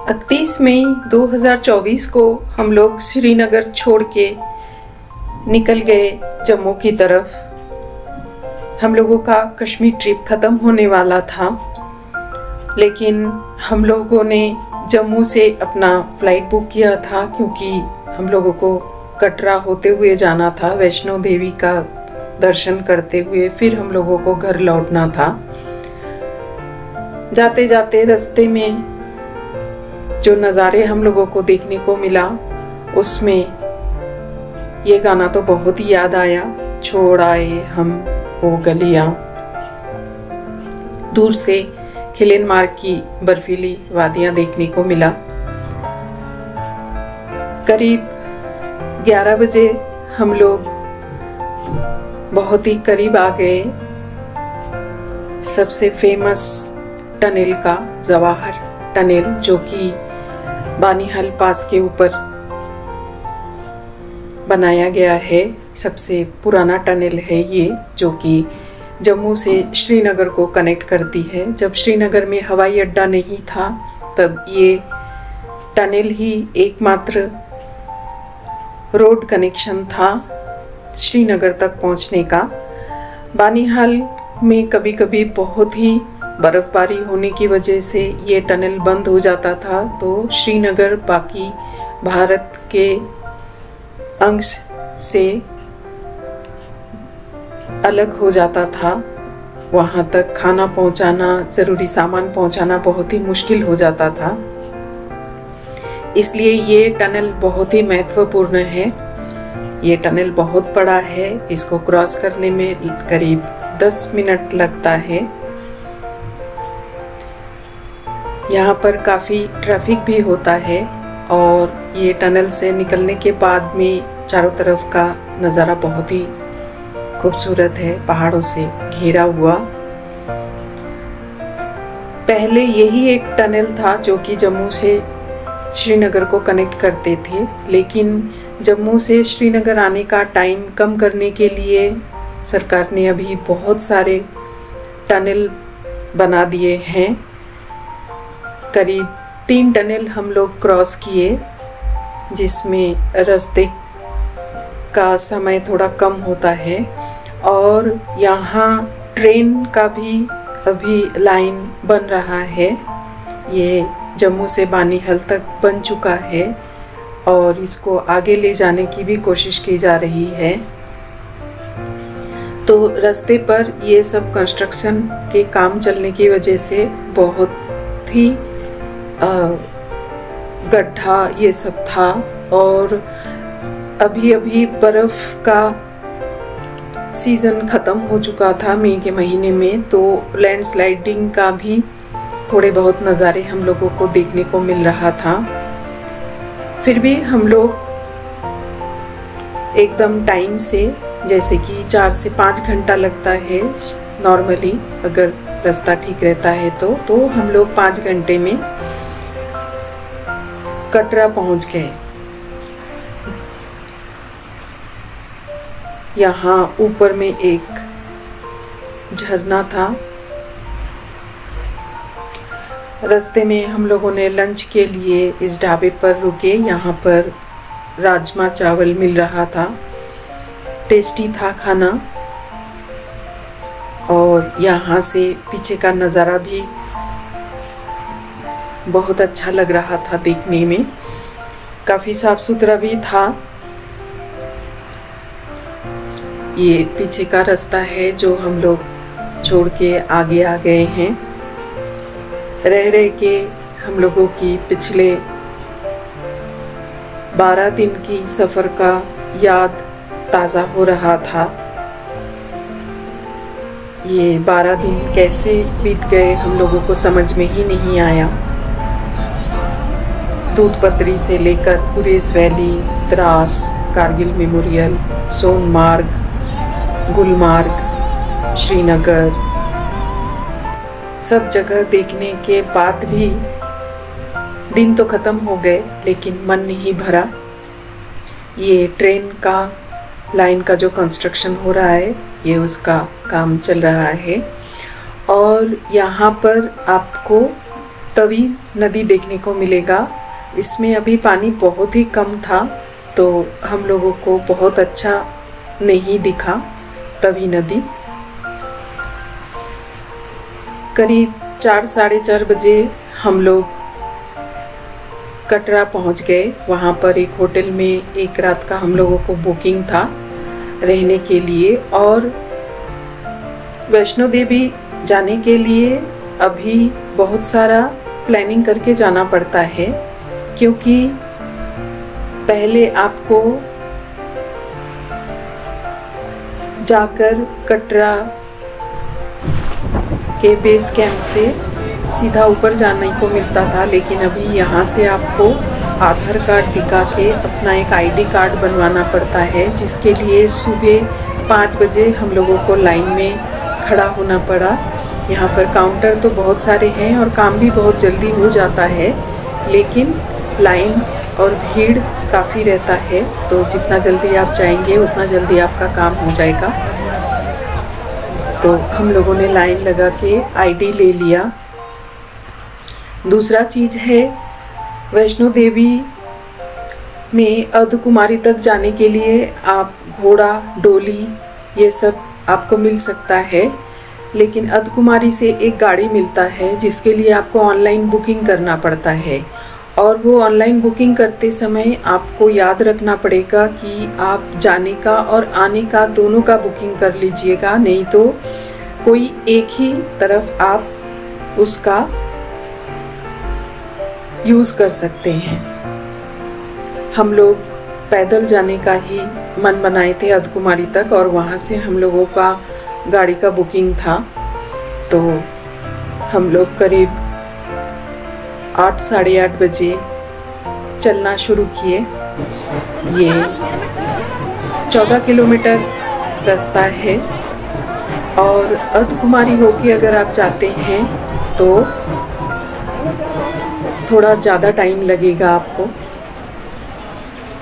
31 मई 2024 को हम लोग श्रीनगर छोड़ के निकल गए जम्मू की तरफ। हम लोगों का कश्मीर ट्रिप ख़त्म होने वाला था, लेकिन हम लोगों ने जम्मू से अपना फ़्लाइट बुक किया था क्योंकि हम लोगों को कटरा होते हुए जाना था, वैष्णो देवी का दर्शन करते हुए फिर हम लोगों को घर लौटना था। जाते जाते रास्ते में जो नज़ारे हम लोगों को देखने को मिला, उसमें ये गाना तो बहुत ही याद आया, छोड़ आए हम वो गलियां। दूर से खिलेन मार्ग की बर्फीली वादियां देखने को मिला। करीब 11 बजे हम लोग बहुत ही करीब आ गए सबसे फेमस टनल का, जवाहर टनल, जो कि बानीहाल पास के ऊपर बनाया गया है। सबसे पुराना टनल है ये, जो कि जम्मू से श्रीनगर को कनेक्ट करती है। जब श्रीनगर में हवाई अड्डा नहीं था तब ये टनल ही एकमात्र रोड कनेक्शन था श्रीनगर तक पहुंचने का। बानीहाल में कभी कभी बहुत ही बर्फ़बारी होने की वजह से ये टनल बंद हो जाता था, तो श्रीनगर बाकी भारत के अंश से अलग हो जाता था। वहाँ तक खाना पहुँचाना, ज़रूरी सामान पहुँचाना बहुत ही मुश्किल हो जाता था। इसलिए ये टनल बहुत ही महत्वपूर्ण है। ये टनल बहुत बड़ा है, इसको क्रॉस करने में करीब 10 मिनट लगता है। यहाँ पर काफ़ी ट्रैफिक भी होता है और ये टनल से निकलने के बाद में चारों तरफ का नज़ारा बहुत ही खूबसूरत है, पहाड़ों से घिरा हुआ। पहले यही एक टनल था जो कि जम्मू से श्रीनगर को कनेक्ट करते थे, लेकिन जम्मू से श्रीनगर आने का टाइम कम करने के लिए सरकार ने अभी बहुत सारे टनल बना दिए हैं। करीब 3 टनल हम लोग क्रॉस किए, जिसमें रास्ते का समय थोड़ा कम होता है। और यहाँ ट्रेन का भी अभी लाइन बन रहा है। ये जम्मू से बानीहाल तक बन चुका है और इसको आगे ले जाने की भी कोशिश की जा रही है। तो रास्ते पर ये सब कंस्ट्रक्शन के काम चलने की वजह से बहुत ही गड्ढा ये सब था और अभी अभी बर्फ़ का सीज़न ख़त्म हो चुका था मई के महीने में, तो लैंडस्लाइडिंग का भी थोड़े बहुत नज़ारे हम लोगों को देखने को मिल रहा था। फिर भी हम लोग एकदम टाइम से, जैसे कि 4 से 5 घंटा लगता है नॉर्मली अगर रास्ता ठीक रहता है तो हम लोग 5 घंटे में कटरा पहुंच गए। यहाँ ऊपर में एक झरना था। रास्ते में हम लोगों ने लंच के लिए इस ढाबे पर रुके। यहाँ पर राजमा चावल मिल रहा था, टेस्टी था खाना और यहाँ से पीछे का नज़ारा भी बहुत अच्छा लग रहा था देखने में। काफ़ी साफ सुथरा भी था। ये पीछे का रास्ता है जो हम लोग छोड़ के आगे आ गए हैं। रह रह के हम लोगों की पिछले 12 दिन की सफ़र का याद ताज़ा हो रहा था। ये 12 दिन कैसे बीत गए हम लोगों को समझ में ही नहीं आया। दूधपत्री से लेकर गुरेज वैली, द्रास, कारगिल मेमोरियल, सोनमार्ग, गुलमार्ग, श्रीनगर, सब जगह देखने के बाद भी दिन तो ख़त्म हो गए, लेकिन मन नहीं भरा। ये ट्रेन का लाइन का जो कंस्ट्रक्शन हो रहा है, ये उसका काम चल रहा है और यहाँ पर आपको तवी नदी देखने को मिलेगा। इसमें अभी पानी बहुत ही कम था, तो हम लोगों को बहुत अच्छा नहीं दिखा तवी नदी। करीब 4 साढ़े 4 बजे हम लोग कटरा पहुंच गए। वहाँ पर एक होटल में एक रात का हम लोगों को बुकिंग था रहने के लिए। और वैष्णो देवी जाने के लिए अभी बहुत सारा प्लानिंग करके जाना पड़ता है, क्योंकि पहले आपको जाकर कटरा के बेस कैंप से सीधा ऊपर जाने को मिलता था, लेकिन अभी यहाँ से आपको आधार कार्ड दिखा के अपना एक आईडी कार्ड बनवाना पड़ता है, जिसके लिए सुबह 5 बजे हम लोगों को लाइन में खड़ा होना पड़ा। यहाँ पर काउंटर तो बहुत सारे हैं और काम भी बहुत जल्दी हो जाता है, लेकिन लाइन और भीड़ काफ़ी रहता है, तो जितना जल्दी आप जाएंगे उतना जल्दी आपका काम हो जाएगा। तो हम लोगों ने लाइन लगा के आईडी ले लिया। दूसरा चीज़ है, वैष्णो देवी में अर्धकुमारी तक जाने के लिए आप घोड़ा, डोली ये सब आपको मिल सकता है, लेकिन अर्धकुमारी से एक गाड़ी मिलता है जिसके लिए आपको ऑनलाइन बुकिंग करना पड़ता है। और वो ऑनलाइन बुकिंग करते समय आपको याद रखना पड़ेगा कि आप जाने का और आने का दोनों का बुकिंग कर लीजिएगा, नहीं तो कोई एक ही तरफ आप उसका यूज़ कर सकते हैं। हम लोग पैदल जाने का ही मन बनाए थे अर्धकुमारी तक, और वहाँ से हम लोगों का गाड़ी का बुकिंग था। तो हम लोग करीब 8 साढ़े 8 बजे चलना शुरू किए। ये 14 किलोमीटर रास्ता है, और अर्धकुमारी होके अगर आप जाते हैं तो थोड़ा ज़्यादा टाइम लगेगा आपको।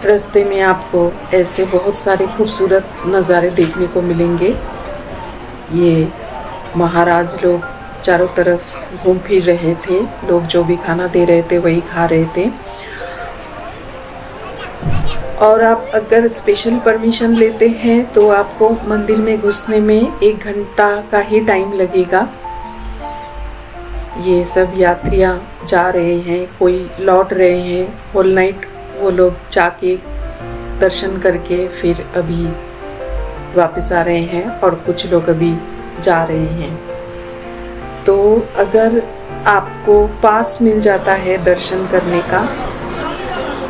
रास्ते में आपको ऐसे बहुत सारे खूबसूरत नज़ारे देखने को मिलेंगे। ये महाराज लोग चारों तरफ घूम फिर रहे थे, लोग जो भी खाना दे रहे थे वही खा रहे थे। और आप अगर स्पेशल परमिशन लेते हैं तो आपको मंदिर में घुसने में 1 घंटा का ही टाइम लगेगा। ये सब यात्रियाँ जा रहे हैं, कोई लौट रहे हैं, होल नाइट वो लोग जाके दर्शन करके फिर अभी वापस आ रहे हैं, और कुछ लोग अभी जा रहे हैं। तो अगर आपको पास मिल जाता है दर्शन करने का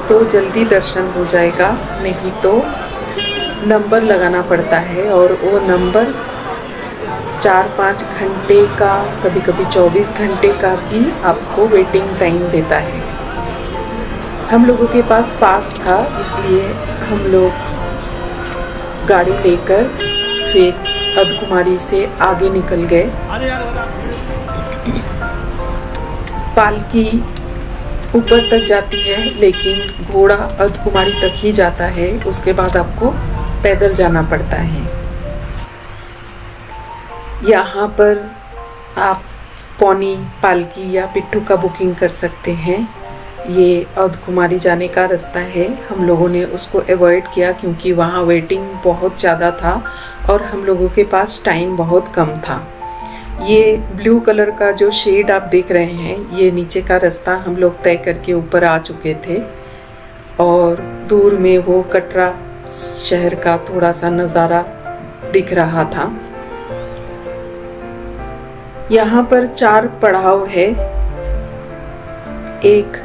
तो जल्दी दर्शन हो जाएगा, नहीं तो नंबर लगाना पड़ता है, और वो नंबर 4-5 घंटे का, कभी कभी 24 घंटे का भी आपको वेटिंग टाइम देता है। हम लोगों के पास था, इसलिए हम लोग गाड़ी लेकर फिर अर्धकुमारी से आगे निकल गए। पालकी ऊपर तक जाती है, लेकिन घोड़ा अर्धकुमारी तक ही जाता है, उसके बाद आपको पैदल जाना पड़ता है। यहाँ पर आप पौनी, पालकी या पिट्ठू का बुकिंग कर सकते हैं। ये अर्धकुमारी जाने का रास्ता है। हम लोगों ने उसको अवॉइड किया क्योंकि वहाँ वेटिंग बहुत ज़्यादा था और हम लोगों के पास टाइम बहुत कम था। ये ब्लू कलर का जो शेड आप देख रहे हैं, ये नीचे का रास्ता हम लोग तय करके ऊपर आ चुके थे, और दूर में वो कटरा शहर का थोड़ा सा नज़ारा दिख रहा था। यहाँ पर 4 पड़ाव है। एक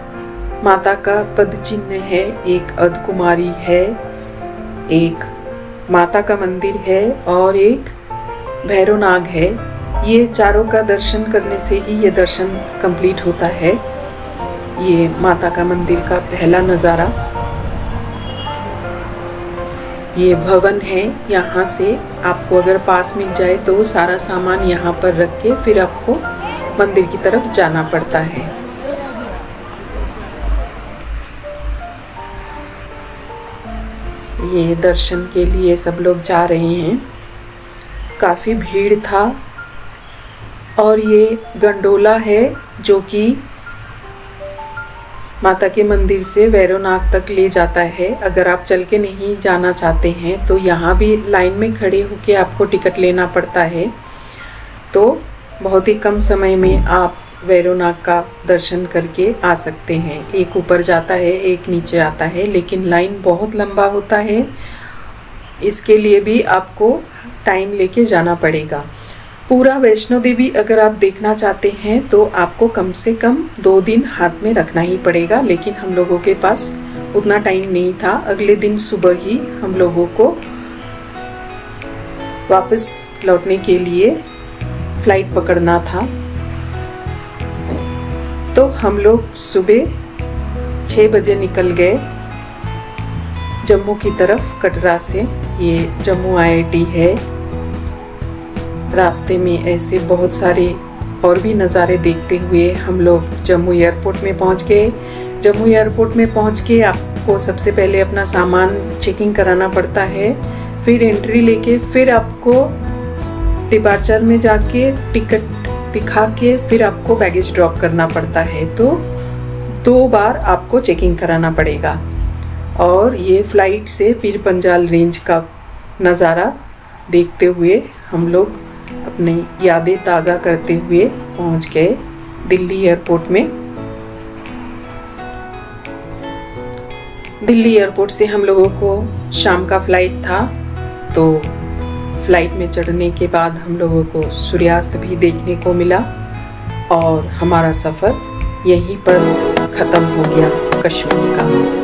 माता का पद चिन्ह है, एक अर्धकुमारी है, एक माता का मंदिर है और एक भैरवनाग है। ये चारों का दर्शन करने से ही ये दर्शन कंप्लीट होता है। ये माता का मंदिर का पहला नज़ारा। ये भवन है। यहाँ से आपको अगर पास मिल जाए तो सारा सामान यहाँ पर रख के फिर आपको मंदिर की तरफ जाना पड़ता है। ये दर्शन के लिए सब लोग जा रहे हैं। काफ़ी भीड़ था। और ये गंडोला है जो कि माता के मंदिर से वैरोनाग तक ले जाता है। अगर आप चल के नहीं जाना चाहते हैं तो यहाँ भी लाइन में खड़े होकर आपको टिकट लेना पड़ता है। तो बहुत ही कम समय में आप वैरोनाग का दर्शन करके आ सकते हैं। एक ऊपर जाता है, एक नीचे आता है, लेकिन लाइन बहुत लंबा होता है। इसके लिए भी आपको टाइम लेके जाना पड़ेगा। पूरा वैष्णो देवी अगर आप देखना चाहते हैं तो आपको कम से कम 2 दिन हाथ में रखना ही पड़ेगा, लेकिन हम लोगों के पास उतना टाइम नहीं था। अगले दिन सुबह ही हम लोगों को वापस लौटने के लिए फ्लाइट पकड़ना था। तो हम लोग सुबह 6 बजे निकल गए जम्मू की तरफ, कटरा से। ये जम्मू IIT है। रास्ते में ऐसे बहुत सारे और भी नज़ारे देखते हुए हम लोग जम्मू एयरपोर्ट में पहुंच गए। जम्मू एयरपोर्ट में पहुंच के आपको सबसे पहले अपना सामान चेकिंग कराना पड़ता है, फिर एंट्री लेके फिर आपको डिपार्चर में जाके टिकट दिखा के फिर आपको बैगेज ड्रॉप करना पड़ता है। तो 2 बार आपको चेकिंग कराना पड़ेगा। और ये फ़्लाइट से पीर पंजाल रेंज का नज़ारा देखते हुए हम लोग अपनी यादें ताज़ा करते हुए पहुंच गए दिल्ली एयरपोर्ट में। दिल्ली एयरपोर्ट से हम लोगों को शाम का फ़्लाइट था, तो फ़्लाइट में चढ़ने के बाद हम लोगों को सूर्यास्त भी देखने को मिला और हमारा सफ़र यहीं पर ख़त्म हो गया कश्मीर का।